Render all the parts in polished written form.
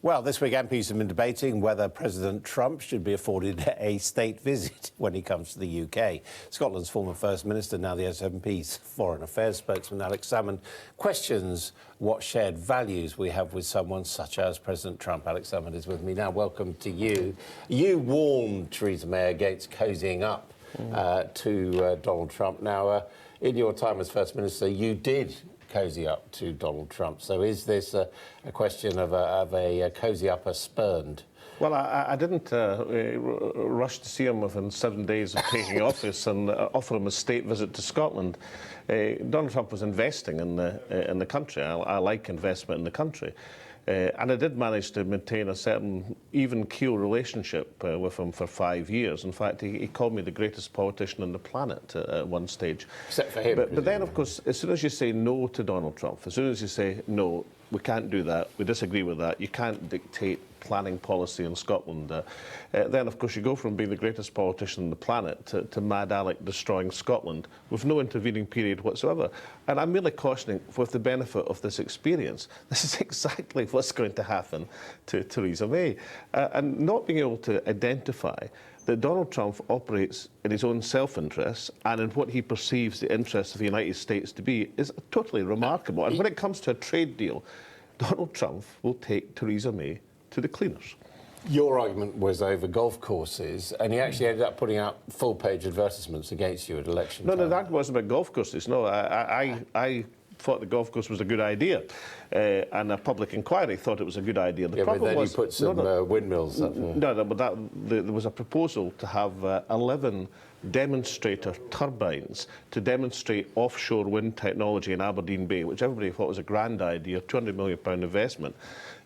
Well, this week MPs have been debating whether President Trump should be afforded a state visit when he comes to the UK. Scotland's former First Minister, now the SNP's Foreign Affairs spokesman Alex Salmond, questions what shared values we have with someone such as President Trump. Alex Salmond is with me now. Welcome to you. You warned Theresa May against cozying up to Donald Trump. Now, in your time as First Minister, you did cosy up to Donald Trump. So is this a question of a cosy up spurned? Well, I didn't rush to see him within 7 days of taking office and offer him a state visit to Scotland. Donald Trump was investing in the country. I like investment in the country. And I did manage to maintain a certain even keel relationship with him for 5 years. In fact, he called me the greatest politician on the planet at one stage. Except for him. But then, of course, as soon as you say no to Donald Trump, as soon as you say, no, we can't do that, we disagree with that, you can't dictate planning policy in Scotland, then, of course, you go from being the greatest politician on the planet to Mad Alec destroying Scotland with no intervening period whatsoever. And I'm merely cautioning, with the benefit of this experience, this is exactly what's going to happen to Theresa May. And not being able to identify that Donald Trump operates in his own self-interest and in what he perceives the interests of the United States to be is totally remarkable. And when it comes to a trade deal, Donald Trump will take Theresa May to the cleaners. Your argument was over golf courses, and he actually ended up putting out full-page advertisements against you at election time. No, that wasn't about golf courses. No, I thought the golf course was a good idea, and a public inquiry thought it was a good idea. The problem but then was, you put some windmills up there. But there was a proposal to have 11 demonstrator turbines to demonstrate offshore wind technology in Aberdeen Bay, which everybody thought was a grand idea, £200 million investment.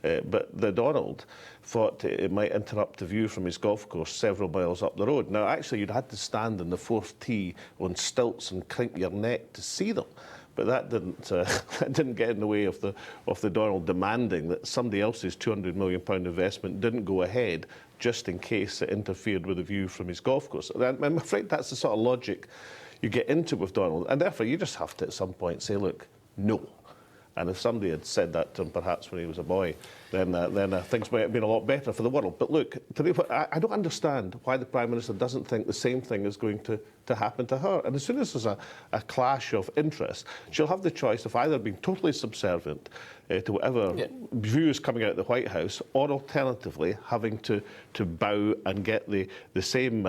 But the Donald thought it might interrupt the view from his golf course several miles up the road. Now, actually, you'd had to stand in the fourth tee on stilts and crink your neck to see them. But that didn't get in the way of the Donald demanding that somebody else's £200 million investment didn't go ahead just in case it interfered with the view from his golf course. I'm afraid that's the sort of logic you get into with Donald, and therefore you just have to at some point say, look, no. And if somebody had said that to him perhaps when he was a boy, then things might have been a lot better for the world. But look, I don't understand why the Prime Minister doesn't think the same thing is going to happen to her. And as soon as there's a clash of interest, she'll have the choice of either being totally subservient to whatever views coming out of the White House, or alternatively having to bow and get the same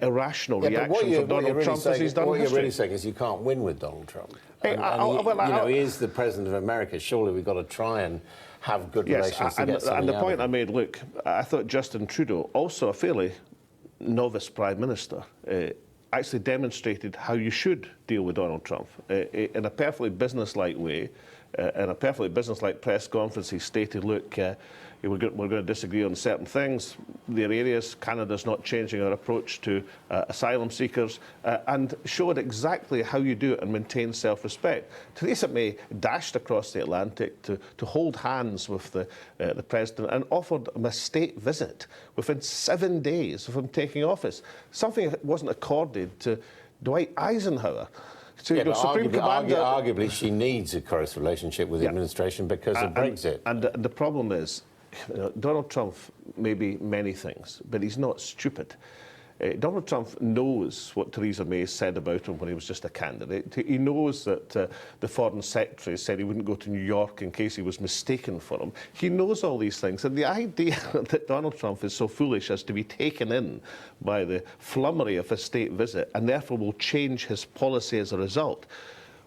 irrational reaction from Donald Trump as he's done What history. you're really saying is you can't win with Donald Trump. Hey, he is the President of America. Surely we've got to try and have good relations to get something and the out point of it. I made, look, I thought Justin Trudeau, also a fairly novice Prime Minister, actually demonstrated how you should deal with Donald Trump in a perfectly business-like way. In a perfectly business-like press conference, he stated, look, we're going to disagree on certain things. There are areas Canada's not changing our approach to asylum seekers, and showed exactly how you do it and maintain self-respect. Theresa May dashed across the Atlantic to hold hands with the President and offered him a state visit within 7 days of him taking office, something that wasn't accorded to Dwight Eisenhower. So, but arguably she needs a close relationship with the administration because of Brexit. And the problem is, Donald Trump may be many things, but he's not stupid. Donald Trump knows what Theresa May said about him when he was just a candidate. He knows that the Foreign Secretary said he wouldn't go to New York in case he was mistaken for him. He knows all these things. And the idea that Donald Trump is so foolish as to be taken in by the flummery of a state visit and therefore will change his policy as a result,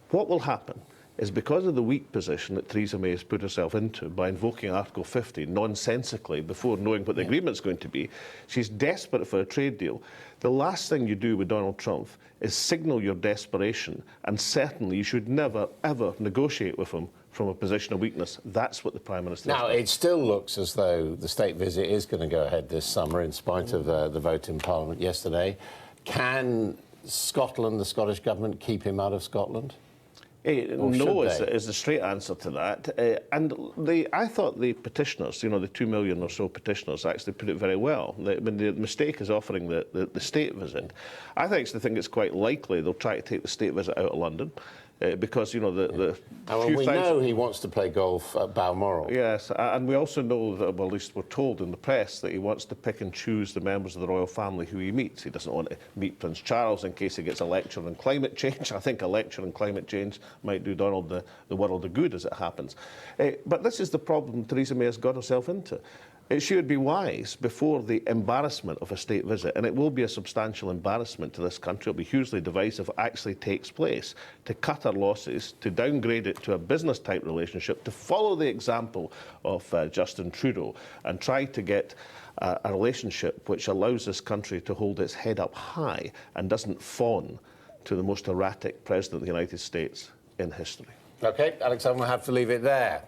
what will happen is because of the weak position that Theresa May has put herself into by invoking Article 50 nonsensically before knowing what the agreement's going to be, she's desperate for a trade deal. The last thing you do with Donald Trump is signal your desperation, and certainly you should never, ever negotiate with him from a position of weakness. That's what the Prime Minister Now, it still looks as though the state visit is going to go ahead this summer in spite of the vote in Parliament yesterday. Can Scotland, the Scottish Government, keep him out of Scotland? No is the straight answer to that. And I thought the petitioners, the 2 million or so petitioners, actually put it very well. The mistake is offering the state visit. I actually think it's quite likely they'll try to take the state visit out of London. because, you know, the And we know he wants to play golf at Balmoral. Yes, and we also know that, well, at least we're told in the press, that he wants to pick and choose the members of the royal family who he meets. He doesn't want to meet Prince Charles in case he gets a lecture on climate change. I think a lecture on climate change might do Donald the world of good as it happens. But this is the problem Theresa May has got herself into. She would be wise, before the embarrassment of a state visit, and it will be a substantial embarrassment to this country, it'll be hugely divisive, actually takes place, to cut her losses, to downgrade it to a business-type relationship, to follow the example of Justin Trudeau and try to get a relationship which allows this country to hold its head up high and doesn't fawn to the most erratic president of the United States in history. OK, Alex, I'm going to have to leave it there.